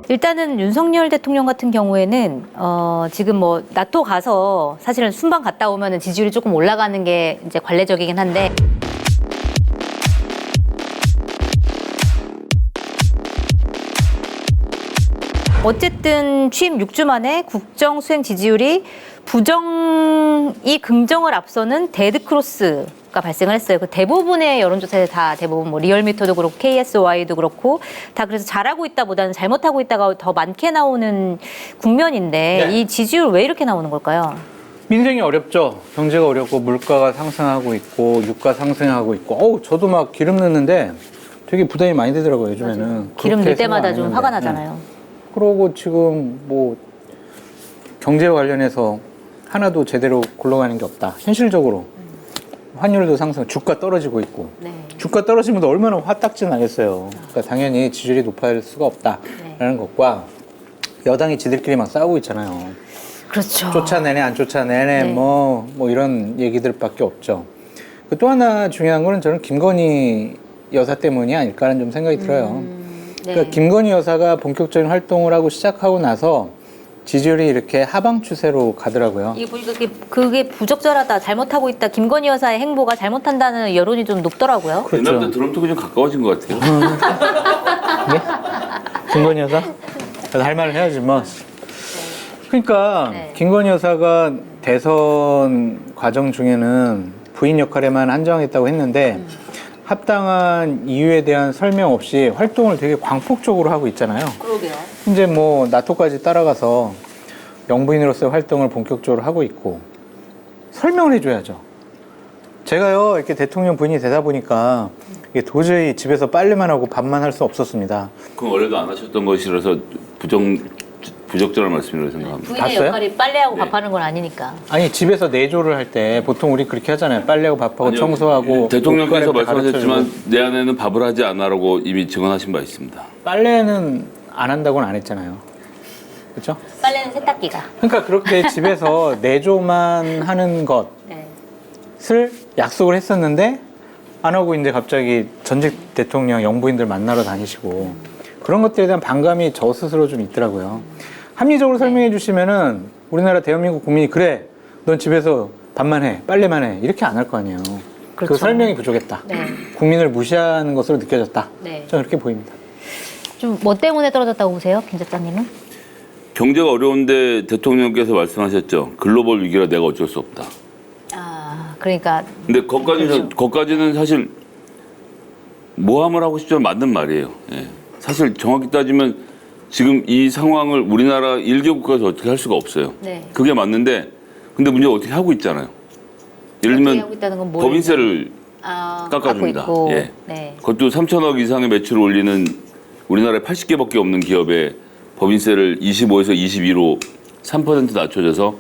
일단은 윤석열 대통령 같은 경우에는 지금 뭐 나토 가서 사실은 순방 갔다 오면은 지지율이 조금 올라가는 게 이제 관례적이긴 한데 어쨌든 취임 6주 만에 국정 수행 지지율이 부정이 긍정을 앞서는 데드크로스가 발생을 했어요. 그 대부분의 여론조사에 다 대부분 뭐 리얼미터도 그렇고 KSY도 그렇고 다 그래서 잘하고 있다보다는 잘못하고 있다가 더 많게 나오는 국면인데 이 지지율 왜 이렇게 나오는 걸까요? 민생이 어렵죠. 경제가 어렵고 물가가 상승하고 있고 유가 상승하고 있고 저도 막 기름 넣는데 되게 부담이 많이 되더라고요, 요즘에는. 맞아요. 기름 넣을 때마다 좀 화가 나잖아요. 그러고 지금 뭐 경제와 관련해서 하나도 제대로 굴러가는 게 없다. 현실적으로 환율도 상승, 주가 떨어지고 있고 주가 떨어지면 얼마나 화딱지 나겠어요. 그러니까 당연히 지지율이 높아질 수가 없다라는 것과 여당이 지들끼리 막 싸우고 있잖아요. 그렇죠. 쫓아내네 안 쫓아내네 뭐 이런 얘기들밖에 없죠. 또 하나 중요한 거는 저는 김건희 여사 때문이 아닐까라는 좀 생각이 들어요. 그러니까 김건희 여사가 본격적인 활동을 하고 시작하고 나서 지지율이 이렇게 하방 추세로 가더라고요. 이게 보니까 그게 부적절하다, 잘못하고 있다, 김건희 여사의 행보가 잘못한다는 여론이 좀 높더라고요. 그렇죠. 옛날부터 드럼통이 좀 가까워진 것 같아요. 네? 김건희 여사? 할 말을 해야지 뭐. 그러니까 김건희 여사가 대선 과정 중에는 부인 역할에만 한정했다고 했는데 합당한 이유에 대한 설명 없이 활동을 되게 광폭적으로 하고 있잖아요. 그러게요. 이제 뭐 나토까지 따라가서 영부인으로서의 활동을 본격적으로 하고 있고 설명을 해줘야죠. 제가요 이렇게 대통령 부인이 되다 보니까 이게 도저히 집에서 빨래만 하고 밥만 할 수 없었습니다. 그건 원래도 안 하셨던 것이라서 부적절한 말씀이라고 생각합니다. 부인의 봤어요? 역할이 빨래하고 네. 밥하는 건 아니니까. 아니 집에서 내조를 할 때 보통 우리 그렇게 하잖아요. 빨래하고 밥하고 아니요, 청소하고 대통령께서 옷 갈아입고 말씀하셨지만 가르쳐주고. 내 아내는 밥을 하지 않아라고 이미 증언하신 바 있습니다. 빨래는 안 한다고는 안 했잖아요. 그렇죠? 빨래는 세탁기가. 그러니까 그렇게 집에서 내조만 하는 것을 약속을 했었는데 안 하고 이제 갑자기 전직 대통령 영부인들 만나러 다니시고 그런 것들에 대한 반감이 저 스스로 좀 있더라고요. 합리적으로 설명해 주시면은 우리나라 대한민국 국민이 그래 넌 집에서 밥만 해 빨래만 해 이렇게 안 할 거 아니에요. 그렇죠. 그 설명이 부족했다. 국민을 무시하는 것으로 느껴졌다. 저는 그렇게 보입니다. 좀 뭐 때문에 떨어졌다고 보세요, 김 작가님은? 경제가 어려운데 대통령께서 말씀하셨죠. 글로벌 위기라 내가 어쩔 수 없다. 아, 그러니까. 근데 거기까지는 사실 모함을 하고 싶지만 맞는 말이에요. 예. 사실 정확히 따지면 지금 이 상황을 우리나라 일개 국가에서 어떻게 할 수가 없어요. 그게 맞는데 근데 문제가 어떻게 하고 있잖아요. 예를 들면 법인세를 깎아줍니다. 예. 그것도 3천억 이상의 매출을 올리는 우리나라에 80개밖에 없는 기업에 법인세를 25에서 22로 3% 낮춰져서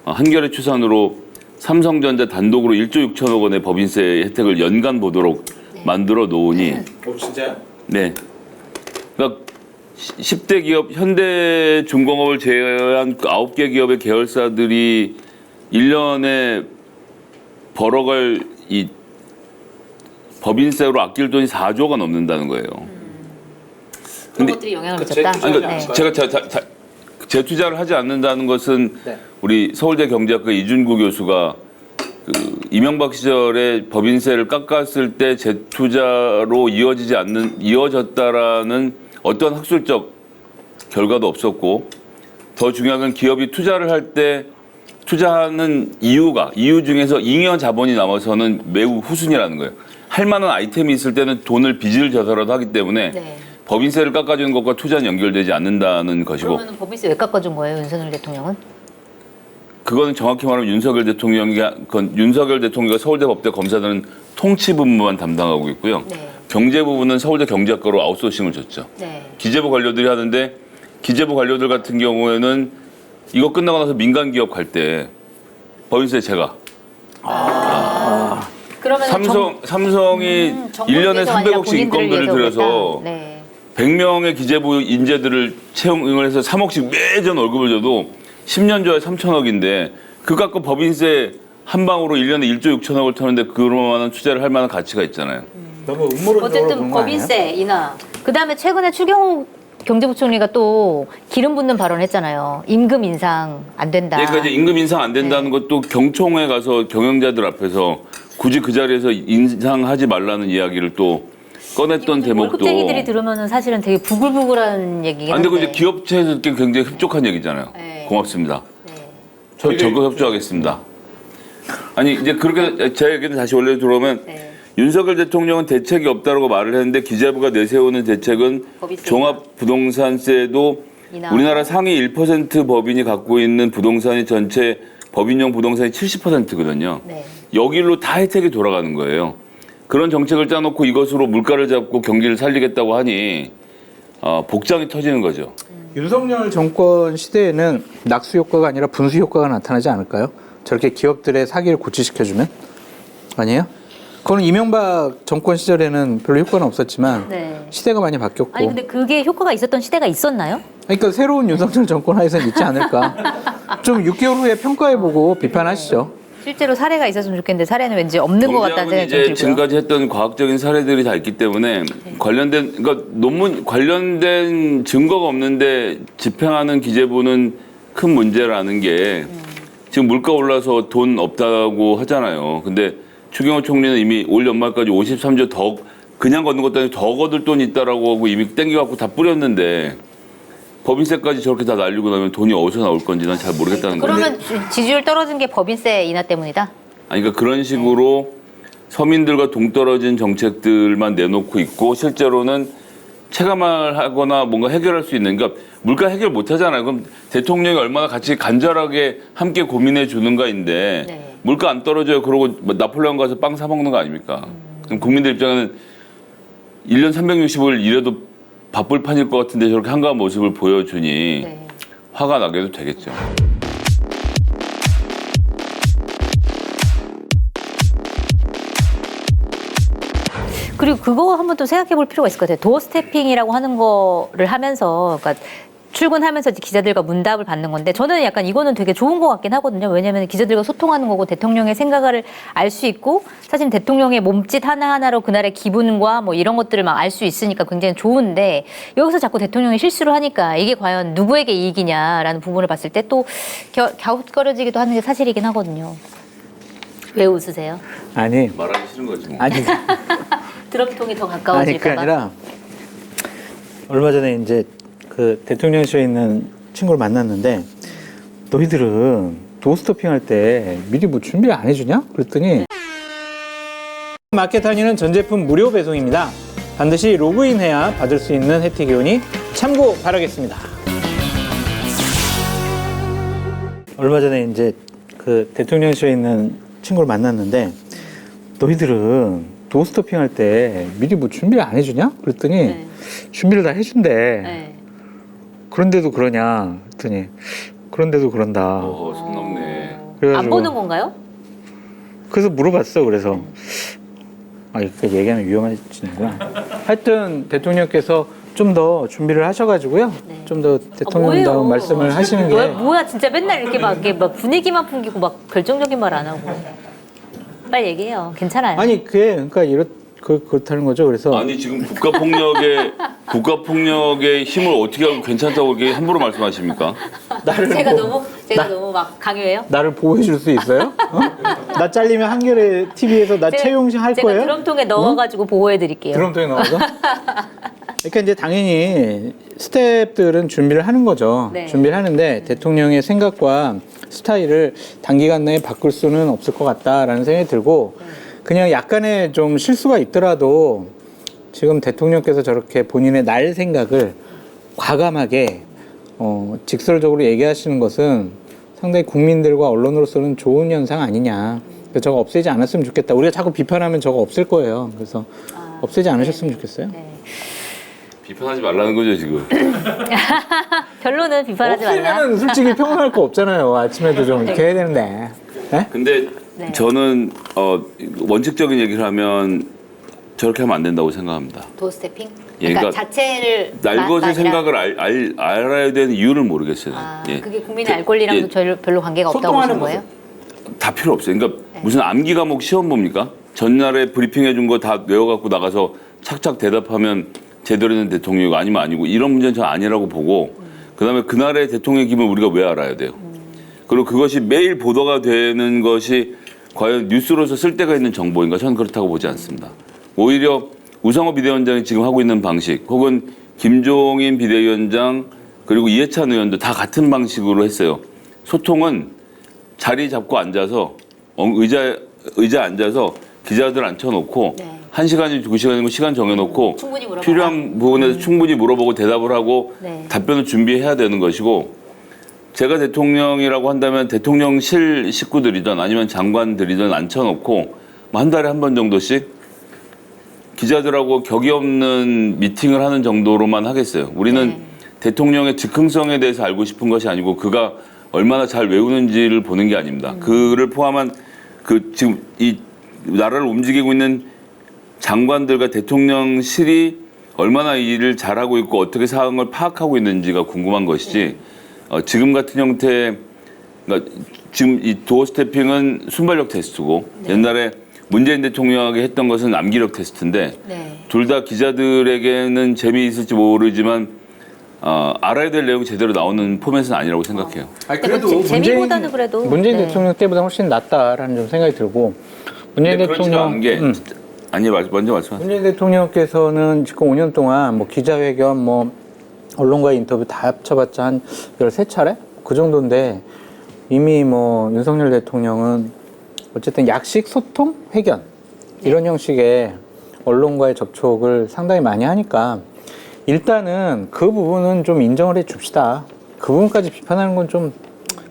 한겨레 추산으로 삼성전자 단독으로 1조 6천억 원의 법인세 혜택을 연간 보도록 만들어 놓으니 진짜요? 네. 그러니까 10대 기업 현대중공업을 제외한 9개 기업의 계열사들이 1년에 벌어갈 이 법인세로 아낄 돈이 4조가 넘는다는 거예요. 그런 것들이 영향을 미쳤다? 아니, 그러니까 제가 재투자를 하지 않는다는 것은 우리 서울대 경제학과 이준구 교수가 그 이명박 시절에 법인세를 깎았을 때 재투자로 이어졌다라는 어떤 학술적 결과도 없었고 더 중요한 건 기업이 투자를 할 때 투자하는 이유 중에서 잉여 자본이 남아서는 매우 후순위라는 거예요. 할 만한 아이템이 있을 때는 돈을 빚을 져서라도 하기 때문에 법인세를 깎아주는 것과 투자는 연결되지 않는다는 것이고. 그러면 법인세 왜 깎아준 거예요, 윤석열 대통령은? 그거는 정확히 말하면 윤석열 대통령과 서울대 법대 검사들은 통치 부분만 담당하고 있고요. 경제 부분은 서울대 경제학과로 아웃소싱을 줬죠. 기재부 관료들이 하는데 기재부 관료들 같은 경우에는 이거 끝나고 나서 민간 기업 갈 때 법인세 제가. 삼성이 1년에 300억씩 인건비를 들여서 100명의 기재부 인재들을 채용을 해서 3억씩 매년 월급을 줘도 10년 줘야 3천억인데 그 갖고 법인세 한 방으로 1년에 1조 6천억을 터는데 그만한 투자를 할 만한 가치가 있잖아요. 너무 음모론적으로 어쨌든 법인세 인하. 그다음에 최근에 추경호 경제부총리가 또 기름 붓는 발언했잖아요. 임금 인상 안 된다. 그러니까 이제 임금 인상 안 된다는 것도 경총에 가서 경영자들 앞에서 굳이 그 자리에서 인상하지 말라는 이야기를 또 꺼냈던 대목도. 월급쟁이들이 들으면은 사실은 되게 부글부글한 얘기긴 근데 그 한데. 이제 기업체에서 굉장히 흡족한 얘기잖아요. 네. 고맙습니다. 네. 저 적극 협조하겠습니다. 아니 이제 그렇게 제 얘기는 다시 원래로 들어오면 네. 윤석열 대통령은 대책이 없다라고 말을 했는데 기재부가 내세우는 대책은 법인세 종합부동산세도 인하. 우리나라 상위 1% 법인이 갖고 있는 부동산이 전체 법인용 부동산이 70%거든요. 네. 여기로 다 혜택이 돌아가는 거예요. 그런 정책을 짜놓고 이것으로 물가를 잡고 경기를 살리겠다고 하니 복장이 터지는 거죠. 윤석열 정권 시대에는 낙수 효과가 아니라 분수 효과가 나타나지 않을까요? 저렇게 기업들의 사기를 고취시켜주면? 아니에요? 그건 이명박 정권 시절에는 별로 효과는 없었지만 네. 시대가 많이 바뀌었고 아니 근데 그게 효과가 있었던 시대가 있었나요? 그러니까 새로운 윤석열 정권 하에서는 있지 않을까. 좀 6개월 후에 평가해보고 비판하시죠. 실제로 사례가 있었으면 좋겠는데 사례는 왠지 없는 것 같다는 생각이 좀 이제 들고요. 지금까지 했던 과학적인 사례들이 다 있기 때문에 관련된 그러니까 논문 관련된 증거가 없는데 집행하는 기재부는 큰 문제라는 게 지금 물가 올라서 돈 없다고 하잖아요. 근데 추경호 총리는 이미 올 연말까지 53조 더 그냥 걷는 것도 아니고 더 거둘 돈이 있다라고 하고 이미 땡겨갖고 다 뿌렸는데 법인세까지 저렇게 다 날리고 나면 돈이 어디서 나올 건지 난 잘 모르겠다는 거예요. 그러면 지지율 떨어진 게 법인세 인하 때문이다? 아니, 그러니까 그런 식으로 서민들과 동떨어진 정책들만 내놓고 있고 실제로는 체감하거나 뭔가 해결할 수 있는 그러니까 물가 해결 못 하잖아요. 그럼 대통령이 얼마나 같이 간절하게 함께 고민해 주는가인데 네. 물가 안 떨어져요. 그러고 나폴레옹 가서 빵 사 먹는 거 아닙니까? 그럼 국민들 입장에는 1년 365일 일해도 바쁠 판일 것 같은데 저렇게 한가한 모습을 보여주니 네. 화가 나게도 되겠죠. 그리고 그거 한번 또 생각해 볼 필요가 있을 것 같아요. 도어 스태핑이라고 하는 거를 하면서, 그러니까 출근하면서 이제 기자들과 문답을 받는 건데, 저는 약간 이거는 되게 좋은 것 같긴 하거든요. 왜냐하면 기자들과 소통하는 거고 대통령의 생각을 알 수 있고, 사실 대통령의 몸짓 하나하나로 그날의 기분과 뭐 이런 것들을 막 알 수 있으니까 굉장히 좋은데, 여기서 자꾸 대통령이 실수를 하니까 이게 과연 누구에게 이익이냐라는 부분을 봤을 때 또 갸웃거려지기도 하는 게 사실이긴 하거든요. 왜 웃으세요? 아니 말하기 싫은 거지 뭐. 아니 드럼통이 더 아니 가까워질까 그게 봐. 아니라 얼마 전에 이제 그 대통령실에 있는 친구를 만났는데 너희들은 도어스토핑 할 때 미리 뭐 준비 안 해주냐? 그랬더니 마켓하니는 전 제품 무료 배송입니다. 반드시 로그인해야 받을 수 있는 혜택이 오니 참고 바라겠습니다. 얼마 전에 이제 그 대통령실에 있는 친구를 만났는데 너희들은 도어스토핑 할 때 미리 뭐 준비 안 해주냐? 그랬더니 네. 준비를 다 해준대. 네. 그런데도 그러냐? 그랬더니 그런데도 그런다. 손 넘네. 안 보는 건가요? 그래서 물어봤어. 그래서 이렇게 얘기하면 위험해지는구나. 하여튼 대통령께서 좀 더 준비를 하셔가지고요. 네. 좀 더 대통령다운 뭐예요? 말씀을 하시는 게 뭐야 진짜 맨날 이렇게 막 분위기만 풍기고 막 결정적인 말 안 하고 빨리 얘기해요. 괜찮아요. 아니 그러니까 그렇다는 거죠. 그래서 아니 지금 국가폭력의 힘을 어떻게 하고 괜찮다고 이렇게 함부로 말씀하십니까? 나를 제가 보- 너무 막 강요해요? 나를 보호해 줄 수 있어요? 어? 나 잘리면 한겨레 TV에서 나 채용식 할 제가 거예요? 드럼통에 넣어가지고 보호해 드릴게요. 드럼통에 넣어서? 그러니까 이제 당연히 스태프들은 준비를 하는 거죠. 네. 준비를 하는데 대통령의 생각과 스타일을 단기간 내에 바꿀 수는 없을 것 같다라는 생각이 들고 그냥 약간의 좀 실수가 있더라도 지금 대통령께서 저렇게 본인의 날 생각을 과감하게 직설적으로 얘기하시는 것은 상당히 국민들과 언론으로서는 좋은 현상 아니냐. 그래서 저거 없애지 않았으면 좋겠다. 우리가 자꾸 비판하면 저거 없앨 거예요. 그래서 없애지 않으셨으면 좋겠어요. 네. 비판하지 말라는 거죠 지금. 결론은 비판하지 말라. 없으면은 솔직히 평온할 거 없잖아요. 아침에도 좀 이렇게 해야 되는데. 네? 근데 네. 저는 원칙적인 얘기를 하면 저렇게 하면 안 된다고 생각합니다. 도어 스태핑? 예, 그러니까 그러니까 자체를 날것의 생각을 알아야 되는 이유를 모르겠어요. 예. 그게 국민의 알 권리랑도 별로 관계가 없다고 소통하는 보시는 거예요? 다 필요 없어요. 그러니까 네. 무슨 암기 과목 시험 봅니까? 전날에 브리핑해 준 거 다 외워갖고 나가서 착착 대답하면 제대로 된 대통령이고 아니면 아니고 이런 문제는 전 아니라고 보고 그다음에 그날의 대통령 기분을 우리가 왜 알아야 돼요. 그리고 그것이 매일 보도가 되는 것이 과연 뉴스로서 쓸데가 있는 정보인가? 저는 그렇다고 보지 않습니다. 오히려 우상호 비대위원장이 지금 하고 있는 방식 혹은 김종인 비대위원장 그리고 이해찬 의원도 다 같은 방식으로 했어요. 소통은 자리 잡고 앉아서 의자에 앉아서 기자들 앉혀놓고 네. 1시간이 2시간이면 시간 정해놓고 충분히 물어봐라. 필요한 부분에서 충분히 물어보고 대답을 하고 네. 답변을 준비해야 되는 것이고 제가 대통령이라고 한다면 대통령실 식구들이든 아니면 장관들이든 앉혀놓고 한 달에 한 번 정도씩 기자들하고 격이 없는 미팅을 하는 정도로만 하겠어요. 우리는 네. 대통령의 즉흥성에 대해서 알고 싶은 것이 아니고 그가 얼마나 잘 외우는지를 보는 게 아닙니다. 그를 포함한 그 지금 이 나라를 움직이고 있는 장관들과 대통령실이 얼마나 이 일을 잘하고 있고 어떻게 상황을 파악하고 있는지가 궁금한 것이지 지금 같은 형태 그러니까 지금 이 도어 스태핑은 순발력 테스트고 옛날에 문재인 대통령에게 했던 것은 암기력 테스트인데 네. 둘 다 기자들에게는 재미있을지 모르지만 알아야 될 내용이 제대로 나오는 포맷은 아니라고 생각해요. 아니, 근데 뭐 재미보다는 그래도 문재인 네. 대통령 때보다 훨씬 낫다라는 좀 생각이 들고 문재인 근데 그렇지도 대통령 않은 게 아니 먼저 말씀하세요. 문재인 대통령께서는 지금 5년 동안 뭐 기자회견, 뭐 언론과의 인터뷰 다 합쳐봤자 한 13차례? 그 정도인데 이미 뭐 윤석열 대통령은 어쨌든 약식 소통, 회견 이런 형식의 언론과의 접촉을 상당히 많이 하니까 일단은 그 부분은 좀 인정을 해 줍시다. 그 부분까지 비판하는 건 좀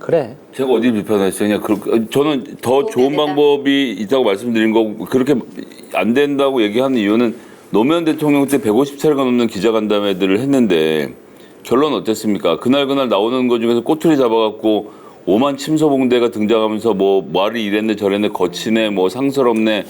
그래. 제가 어디 비판했어요? 그냥 저는 더 좋은 되다. 방법이 있다고 말씀드린 거고 그렇게 안 된다고 얘기하는 이유는 노무현 대통령 때 150차례가 넘는 기자간담회들을 했는데 결론 어땠습니까? 그날 나오는 것 중에서 꼬투리 잡아갖고 오만 침소봉대가 등장하면서 뭐 말이 이랬네 저랬네 거치네 뭐 상스럽네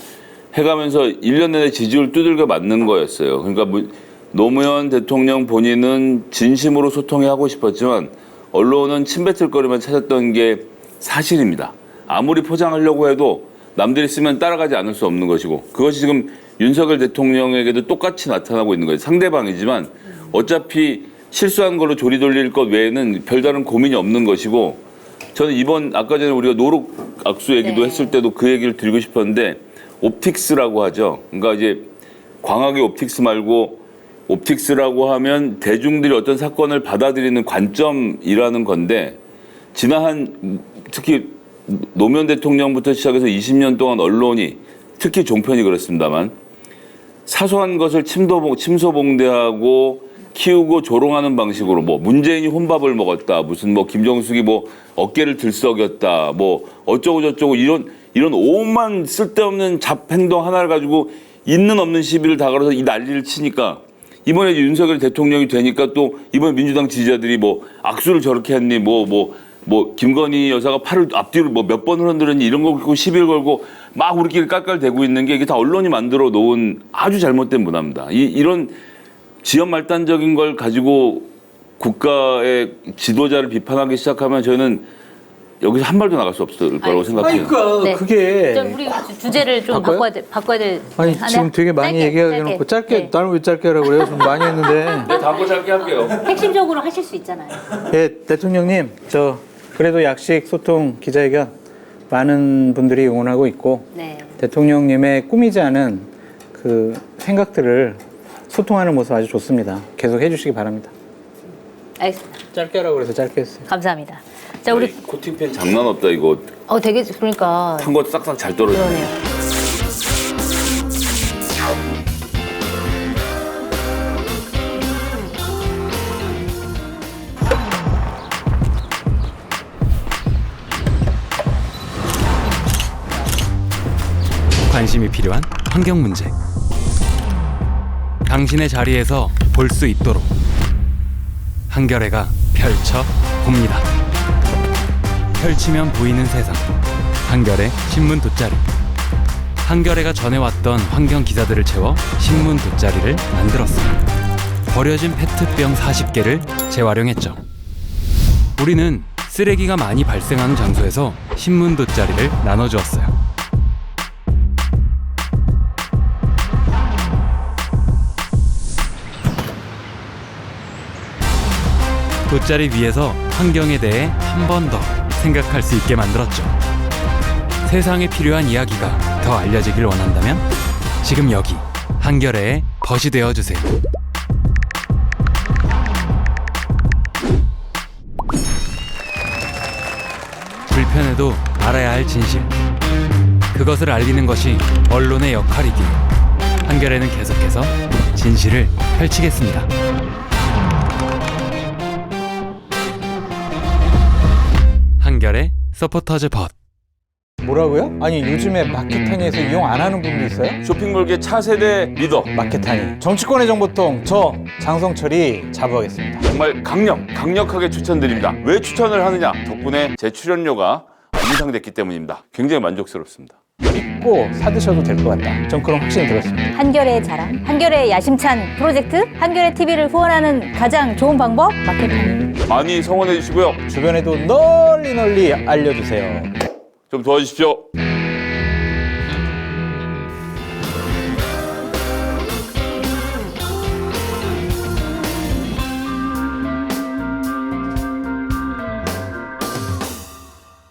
해가면서 1년 내내 지지율 두들겨 맞는 거였어요. 그러니까 노무현 대통령 본인은 진심으로 소통하고 싶었지만 언론은 침뱉을거리만 찾았던 게 사실입니다. 아무리 포장하려고 해도 남들이 쓰면 따라가지 않을 수 없는 것이고 그것이 지금 윤석열 대통령에게도 똑같이 나타나고 있는 거예요. 상대방이지만 어차피 실수한 걸로 조리 돌릴 것 외에는 별다른 고민이 없는 것이고 저는 이번 아까 전에 우리가 노룩 악수 얘기도 네. 했을 때도 그 얘기를 드리고 싶었는데 옵틱스라고 하죠. 그러니까 이제 광학의 옵틱스 말고 옵틱스라고 하면 대중들이 어떤 사건을 받아들이는 관점이라는 건데 지난 특히 노무현 대통령부터 시작해서 20년 동안 언론이 특히 종편이 그렇습니다만 사소한 것을 침소봉대하고 키우고 조롱하는 방식으로 뭐 문재인이 혼밥을 먹었다 무슨 뭐 김정숙이 뭐 어깨를 들썩였다 뭐 어쩌고 저쩌고 이런 오만 쓸데없는 잡행동 하나를 가지고 있는 없는 시비를 다 걸어서 이 난리를 치니까 이번에 윤석열 대통령이 되니까 또 이번 민주당 지지자들이 뭐 악수를 저렇게 했니 뭐 김건희 여사가 팔을 앞뒤로 뭐 몇 번을 흔들었니 이런 거 갖고 시비를 걸고 막 우리끼리 깔깔대고 있는 게 이게 다 언론이 만들어 놓은 아주 잘못된 문화입니다. 이런 지연 말단적인 걸 가지고 국가의 지도자를 비판하기 시작하면 저희는 여기서 한 발도 나갈 수 없을 거라고 생각해요. 그러니까 네. 그게 좀 우리 주제를 좀 바꿔요? 바꿔야 될. 아니 하나? 지금 되게 많이 얘기해놓고 짧게 네. 나는 왜 짧게 하라고 그래요? 좀 많이 했는데 네, 다음 거 짧게 할게요. 핵심적으로 하실 수 있잖아요. 예, 대통령님 저 그래도 약식 소통 기자회견 많은 분들이 응원하고 있고 네. 대통령님의 꾸미지 않은 그 생각들을 소통하는 모습 아주 좋습니다. 계속 해주시기 바랍니다. 알겠습니다. 짧게 하라고 그래서 짧게 했어요. 감사합니다. 자 우리 코팅팬 장난 없다 이거 되게 그러니까 탄 거 싹싹 잘 떨어지네. 그러네요. 관심이 필요한 환경 문제. 당신의 자리에서 볼 수 있도록 한겨레가 펼쳐 봅니다. 펼치면 보이는 세상. 한겨레 신문 돗자리. 한겨레가 전해왔던 환경 기사들을 채워 신문 돗자리를 만들었어요. 버려진 페트병 40개를 재활용했죠. 우리는 쓰레기가 많이 발생하는 장소에서 신문 돗자리를 나눠주었어요. 돗자리 위에서 환경에 대해 한 번 더 생각할 수 있게 만들었죠. 세상에 필요한 이야기가 더 알려지길 원한다면 지금 여기 한겨레의 벗이 되어주세요. 불편해도 알아야 할 진실, 그것을 알리는 것이 언론의 역할이기에 한겨레는 계속해서 진실을 펼치겠습니다. 한겨레 서포터즈 벗. 뭐라고요? 아니 요즘에 마켓타니에서 이용 안 하는 분도 있어요? 쇼핑몰계 차세대 리더 마켓타니 정치권의 정보통 저 장성철이 자부하겠습니다. 정말 강력하게 추천드립니다. 왜 추천을 하느냐? 덕분에 제 출연료가 인상됐기 때문입니다. 굉장히 만족스럽습니다. 믿고 사드셔도 될 것 같다. 전 그런 확신이 들었습니다. 한겨레의 자랑, 한겨레의 야심찬 프로젝트, 한겨레 TV를 후원하는 가장 좋은 방법 마켓타니. 많이 성원해 주시고요. 주변에도 널리 알려주세요. 좀 도와주십시오.